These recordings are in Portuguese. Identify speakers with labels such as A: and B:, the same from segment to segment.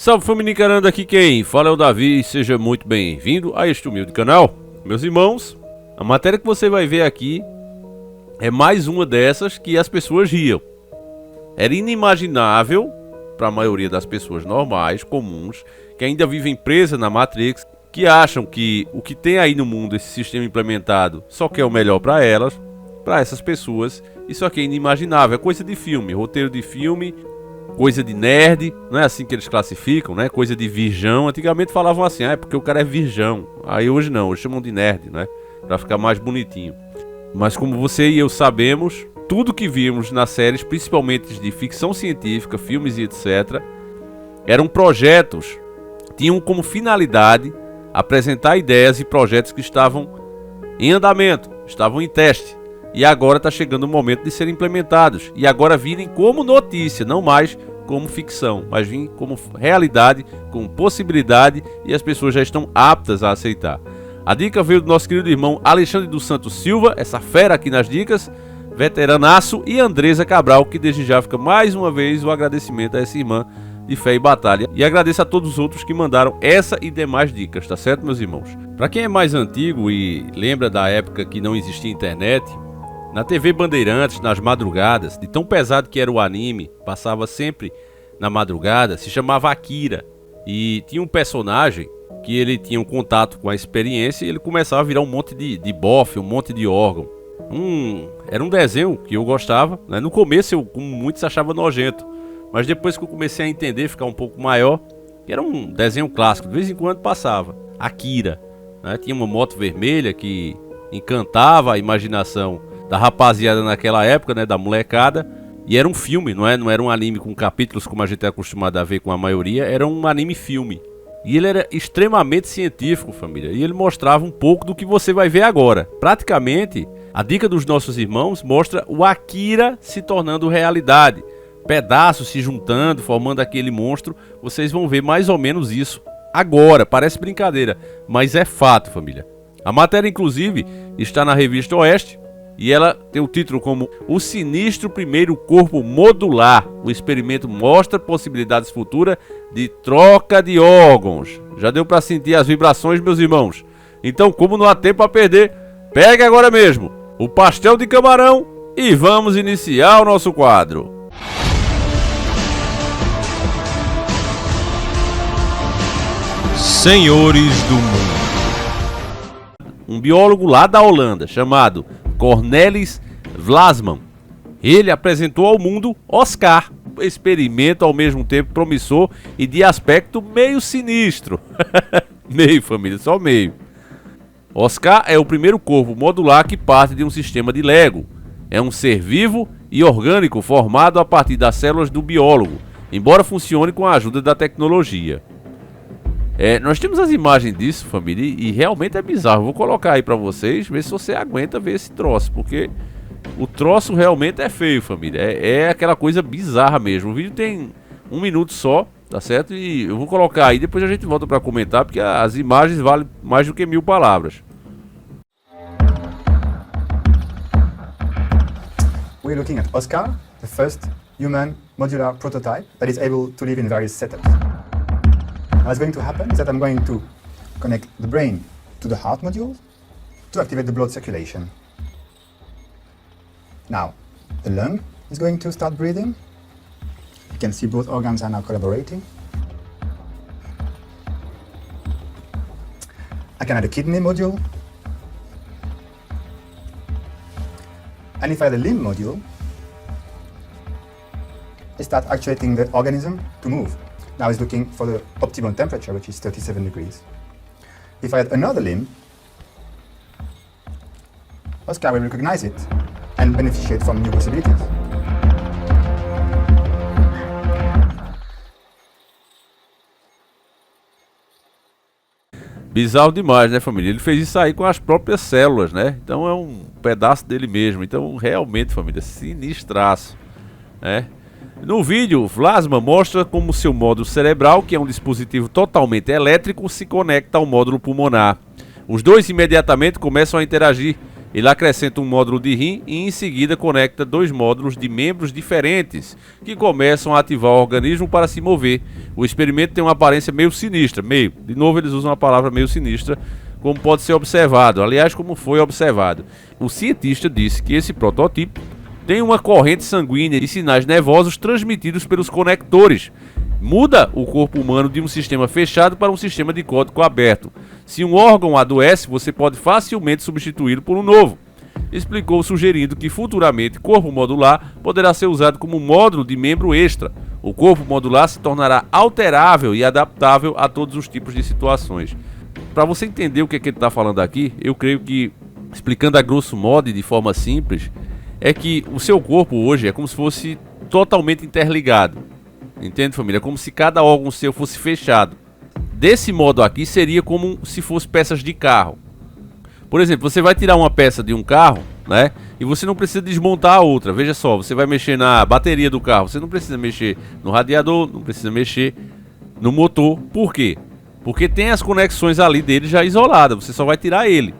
A: Salve família encarando, aqui quem fala é o Davi e seja muito bem-vindo a este humilde canal. Meus irmãos, a matéria que você vai ver aqui é mais uma dessas que as pessoas riam. Era inimaginável para a maioria das pessoas normais, comuns, que ainda vivem presas na Matrix, que acham que o que tem aí no mundo, esse sistema implementado, só quer o melhor para elas, para essas pessoas. Isso aqui é inimaginável, é coisa de filme, roteiro de filme, coisa de nerd, não é assim que eles classificam, né? Coisa de virgão. Antigamente falavam assim, é porque o cara é virgão. Aí hoje não, hoje chamam de nerd, né? Pra ficar mais bonitinho. Mas como você e eu sabemos, tudo que vimos nas séries, principalmente de ficção científica, filmes e etc., eram projetos, tinham como finalidade apresentar ideias e projetos que estavam em andamento, estavam em teste. E agora está chegando o momento de serem implementados. E agora virem como notícia, não mais como ficção, mas virem como realidade, como possibilidade, e as pessoas já estão aptas a aceitar. A dica veio do nosso querido irmão Alexandre dos Santos Silva, essa fera aqui nas dicas, veteranaço, e Andresa Cabral, que desde já fica mais uma vez o agradecimento a essa irmã de fé e batalha. E agradeço a todos os outros que mandaram essa e demais dicas, tá certo, meus irmãos? Para quem é mais antigo e lembra da época que não existia internet, na TV Bandeirantes, nas madrugadas, de tão pesado que era o anime, passava sempre na madrugada, se chamava Akira. E tinha um personagem que ele tinha um contato com a experiência e ele começava a virar um monte de bofe, um monte de órgão. Era um desenho que eu gostava, né? No começo eu, como muitos, achava nojento, mas depois que eu comecei a entender, ficar um pouco maior, era um desenho clássico, de vez em quando passava. Akira, né? Tinha uma moto vermelha que encantava a imaginação da rapaziada naquela época, né, da molecada, e era um filme, não era um anime com capítulos como a gente é acostumado a ver com a maioria, era um anime filme. E ele era extremamente científico, família, e ele mostrava um pouco do que você vai ver agora. Praticamente, a dica dos nossos irmãos mostra o Akira se tornando realidade, pedaços se juntando, formando aquele monstro. Vocês vão ver mais ou menos isso agora, parece brincadeira, mas é fato, família. A matéria, inclusive, está na revista Oeste, e ela tem o título como O Sinistro Primeiro Corpo Modular. O experimento mostra possibilidades futuras de troca de órgãos. Já deu para sentir as vibrações, meus irmãos? Então, como não há tempo a perder, pegue agora mesmo o pastel de camarão e vamos iniciar o nosso quadro. Senhores do Mundo. Um biólogo lá da Holanda, chamado Cornelis Vlasman, ele apresentou ao mundo Oscar, um experimento ao mesmo tempo promissor e de aspecto meio sinistro. Meio, família, só meio. Oscar é o primeiro corpo modular que parte de um sistema de Lego. É um ser vivo e orgânico formado a partir das células do biólogo, embora funcione com a ajuda da tecnologia. Nós temos as imagens disso, família, e realmente é bizarro. Vou colocar aí pra vocês, ver se você aguenta ver esse troço, porque o troço realmente é feio, família. É aquela coisa bizarra mesmo. O vídeo tem 1 minuto só, tá certo? E eu vou colocar aí, depois a gente volta pra comentar, porque as imagens valem mais do que 1000 palavras.
B: We're looking at Oscar, the first human modular prototype that is able to live in various setups. What's going to happen is that I'm going to connect the brain to the heart module to activate the blood circulation. Now, the lung is going to start breathing. You can see both organs are now collaborating. I can add a kidney module. And if I add a limb module, I start actuating the organism to move. Now it's looking for the optimum temperature, which is 37 degrees. If I add another limb, Oscar will recognize it and beneficiate from new possibilities.
A: Bizarro demais, né, família? Ele fez isso aí com as próprias células, né? Então é um pedaço dele mesmo. Então, realmente, família, sinistraço, né? No vídeo, Vlasman mostra como seu módulo cerebral, que é um dispositivo totalmente elétrico, se conecta ao módulo pulmonar. Os dois imediatamente começam a interagir, Ele acrescenta um módulo de rim e em seguida conecta 2 módulos de membros diferentes que começam a ativar o organismo para se mover. O experimento tem uma aparência meio sinistra, de novo eles usam a palavra meio sinistra, como pode ser observado, aliás como foi observado. O cientista disse que esse protótipo tem uma corrente sanguínea e sinais nervosos transmitidos pelos conectores. Muda o corpo humano de um sistema fechado para um sistema de código aberto. Se um órgão adoece, você pode facilmente substituí-lo por um novo. Explicou, sugerindo que futuramente corpo modular poderá ser usado como módulo de membro extra. O corpo modular se tornará alterável e adaptável a todos os tipos de situações. Para você entender o que ele está falando aqui, eu creio que, explicando a grosso modo e de forma simples, é que o seu corpo hoje é como se fosse totalmente interligado. Entende, família? Como se cada órgão seu fosse fechado. Desse modo aqui seria como se fosse peças de carro. Por exemplo, você vai tirar uma peça de um carro, né? E você não precisa desmontar a outra. Veja só, você vai mexer na bateria do carro. Você não precisa mexer no radiador, não precisa mexer no motor. Por quê? Porque tem as conexões ali dele já isoladas. Você só vai tirar ele.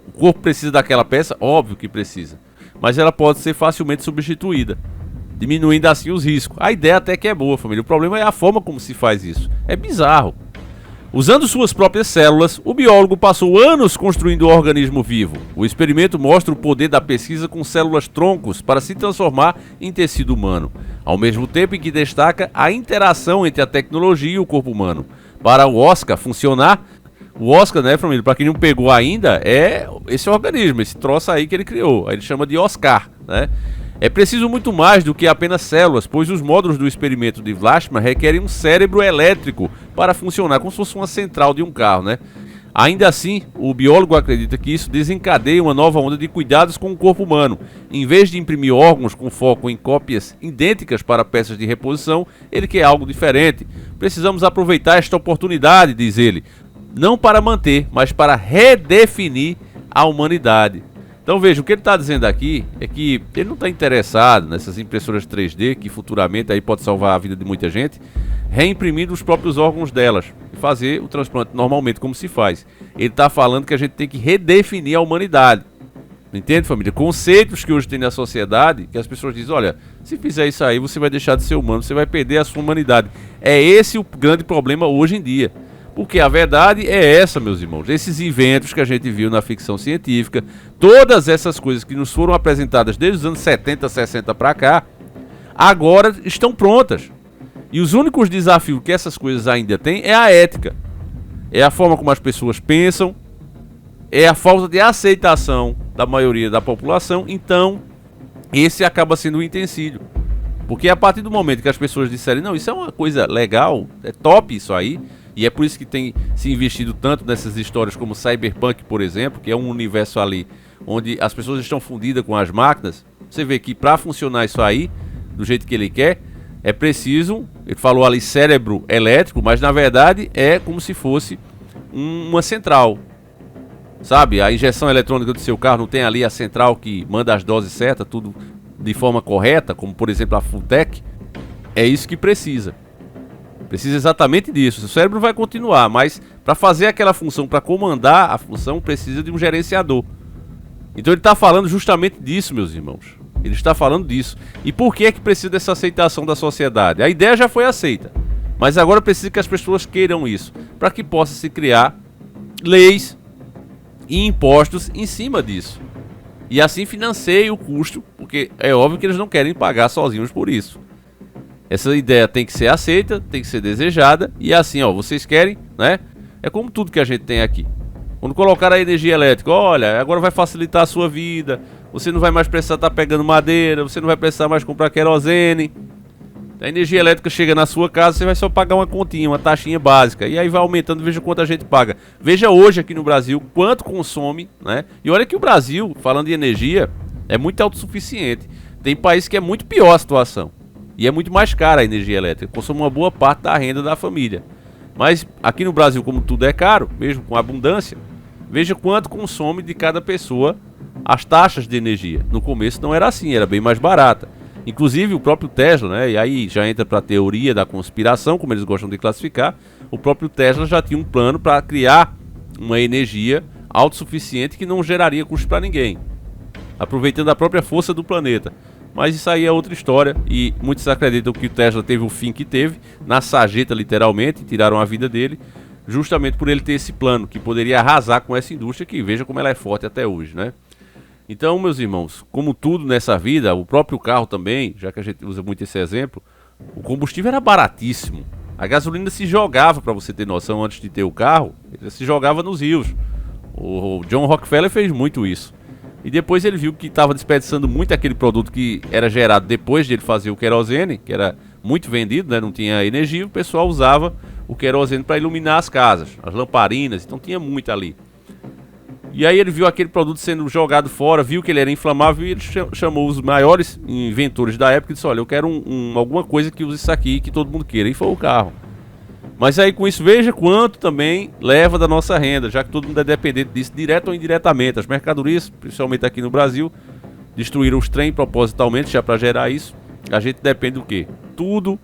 A: O corpo precisa daquela peça? Óbvio que precisa. Mas ela pode ser facilmente substituída, diminuindo assim os riscos. A ideia até que é boa, família. O problema é a forma como se faz isso. É bizarro. Usando suas próprias células, o biólogo passou anos construindo o organismo vivo. O experimento mostra o poder da pesquisa com células-troncos para se transformar em tecido humano, ao mesmo tempo em que destaca a interação entre a tecnologia e o corpo humano. Para o Oscar funcionar, o Oscar, né, família, para quem não pegou ainda, é esse organismo, esse troço aí que ele criou. Aí ele chama de Oscar, né? É preciso muito mais do que apenas células, pois os módulos do experimento de Vlachman requerem um cérebro elétrico para funcionar, como se fosse uma central de um carro, né? Ainda assim, o biólogo acredita que isso desencadeia uma nova onda de cuidados com o corpo humano. Em vez de imprimir órgãos com foco em cópias idênticas para peças de reposição, ele quer algo diferente. Precisamos aproveitar esta oportunidade, diz ele, não para manter, mas para redefinir a humanidade. Então veja, o que ele está dizendo aqui é que ele não está interessado nessas impressoras 3D, que futuramente aí pode salvar a vida de muita gente, reimprimindo os próprios órgãos delas e fazer o transplante normalmente como se faz. Ele está falando que a gente tem que redefinir a humanidade. Entende, família? Conceitos que hoje tem na sociedade, que as pessoas dizem, olha, se fizer isso aí você vai deixar de ser humano, você vai perder a sua humanidade. É esse o grande problema hoje em dia. Porque a verdade é essa, meus irmãos. Esses inventos que a gente viu na ficção científica, todas essas coisas que nos foram apresentadas desde os anos 70, 60 para cá, agora estão prontas. E os únicos desafios que essas coisas ainda têm é a ética. É a forma como as pessoas pensam, é a falta de aceitação da maioria da população. Então, esse acaba sendo um empecilho. Porque a partir do momento que as pessoas disserem, não, isso é uma coisa legal, é top isso aí, e é por isso que tem se investido tanto nessas histórias como Cyberpunk, por exemplo, que é um universo ali onde as pessoas estão fundidas com as máquinas. Você vê que para funcionar isso aí, do jeito que ele quer, é preciso, ele falou ali cérebro elétrico, mas na verdade é como se fosse uma central. Sabe, a injeção eletrônica do seu carro não tem ali a central que manda as doses certas, tudo de forma correta, como por exemplo a Fulltech. É isso que precisa. Precisa exatamente disso. O cérebro vai continuar, mas para fazer aquela função, para comandar a função, precisa de um gerenciador. Então ele está falando justamente disso, meus irmãos. Ele está falando disso. E por que é que precisa dessa aceitação da sociedade? A ideia já foi aceita, mas agora precisa que as pessoas queiram isso, para que possa se criar leis e impostos em cima disso. E assim financia o custo, porque é óbvio que eles não querem pagar sozinhos por isso. Essa ideia tem que ser aceita, tem que ser desejada. E assim, ó, vocês querem, né? É como tudo que a gente tem aqui. Quando colocar a energia elétrica, olha, agora vai facilitar a sua vida. Você não vai mais precisar estar pegando madeira, você não vai precisar mais comprar querosene. A energia elétrica chega na sua casa, você vai só pagar uma continha, uma taxinha básica. E aí vai aumentando, veja quanto a gente paga. Veja hoje aqui no Brasil quanto consome, né? E olha que o Brasil, falando de energia, é muito autossuficiente. Tem país que é muito pior a situação. E é muito mais cara a energia elétrica, consome uma boa parte da renda da família. Mas aqui no Brasil, como tudo é caro, mesmo com abundância, veja quanto consome de cada pessoa as taxas de energia. No começo não era assim, era bem mais barata. Inclusive o próprio Tesla, né, e aí já entra para a teoria da conspiração, como eles gostam de classificar, o próprio Tesla já tinha um plano para criar uma energia autossuficiente que não geraria custo para ninguém, aproveitando a própria força do planeta. Mas isso aí é outra história, e muitos acreditam que o Tesla teve o fim que teve, na sarjeta literalmente, tiraram a vida dele, justamente por ele ter esse plano, que poderia arrasar com essa indústria, que veja como ela é forte até hoje, né? Então, meus irmãos, como tudo nessa vida, o próprio carro também, já que a gente usa muito esse exemplo, o combustível era baratíssimo. A gasolina se jogava, para você ter noção, antes de ter o carro, ele se jogava nos rios. O John Rockefeller fez muito isso. E depois ele viu que estava desperdiçando muito aquele produto que era gerado depois de ele fazer o querosene, que era muito vendido, né? Não tinha energia, o pessoal usava o querosene para iluminar as casas, as lamparinas, então tinha muito ali. E aí ele viu aquele produto sendo jogado fora, viu que ele era inflamável e ele chamou os maiores inventores da época e disse: olha, eu quero alguma coisa que use isso aqui, que todo mundo queira. E foi o carro. Mas aí com isso, veja quanto também leva da nossa renda, já que todo mundo é dependente disso, direto ou indiretamente. As mercadorias, principalmente aqui no Brasil, destruíram os trens propositalmente já para gerar isso. A gente depende do quê? Tudo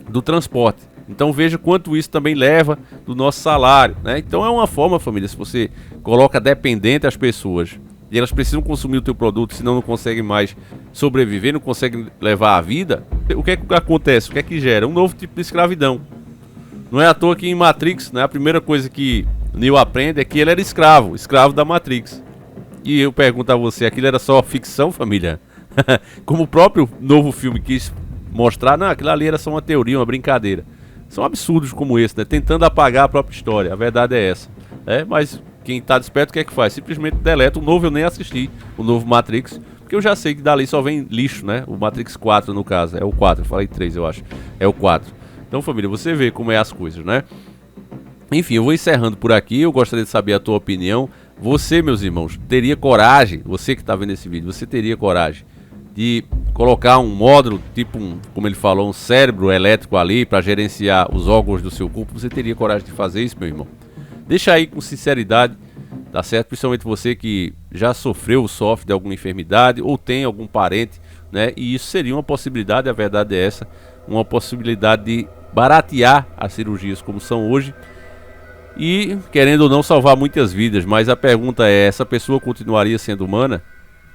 A: do transporte. Então veja quanto isso também leva do nosso salário, né? Então é uma forma, família, se você coloca dependente as pessoas e elas precisam consumir o teu produto, senão não conseguem mais sobreviver, não conseguem levar a vida, o que é que acontece? O que é que gera? Um novo tipo de escravidão. Não é à toa que em Matrix, né, a primeira coisa que Neo aprende é que ele era escravo da Matrix. E eu pergunto a você, aquilo era só ficção, família? Como o próprio novo filme quis mostrar, não, aquilo ali era só uma teoria, uma brincadeira. São absurdos como esse, né? Tentando apagar a própria história. A verdade é essa. Mas quem tá desperto, o que é que faz? Simplesmente deleta. O novo eu nem assisti, o novo Matrix, porque eu já sei que dali só vem lixo, né? O Matrix 4 no caso, é o 4, eu falei 3 eu acho, é o 4. Então, família, você vê como é as coisas, né? Enfim, eu vou encerrando por aqui. Eu gostaria de saber a tua opinião. Você, meus irmãos, teria coragem, você que está vendo esse vídeo, você teria coragem de colocar um módulo, tipo, como ele falou, um cérebro elétrico ali para gerenciar os órgãos do seu corpo? Você teria coragem de fazer isso, meu irmão? Deixa aí com sinceridade, tá certo? Principalmente você que já sofreu ou sofre de alguma enfermidade ou tem algum parente, né? E isso seria uma possibilidade, a verdade é essa, uma possibilidade de baratear as cirurgias como são hoje e, querendo ou não, salvar muitas vidas. Mas a pergunta é, essa pessoa continuaria sendo humana?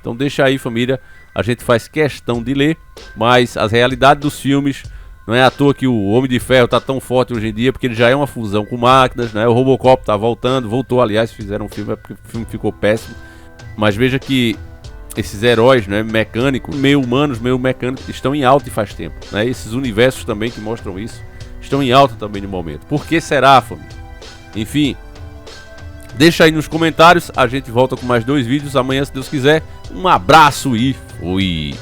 A: Então deixa aí, família, a gente faz questão de ler, mas as realidades dos filmes, não é à toa que o Homem de Ferro tá tão forte hoje em dia, porque ele já é uma fusão com máquinas, né? O Robocop tá voltou, aliás, fizeram um filme, porque o filme ficou péssimo. Mas veja que esses heróis, né, mecânicos, meio humanos, meio mecânicos, estão em alta e faz tempo, né? Esses universos também que mostram isso, estão em alta também no momento. Por que será, família? Enfim, deixa aí nos comentários, a gente volta com mais 2 vídeos amanhã, se Deus quiser. Um abraço e fui!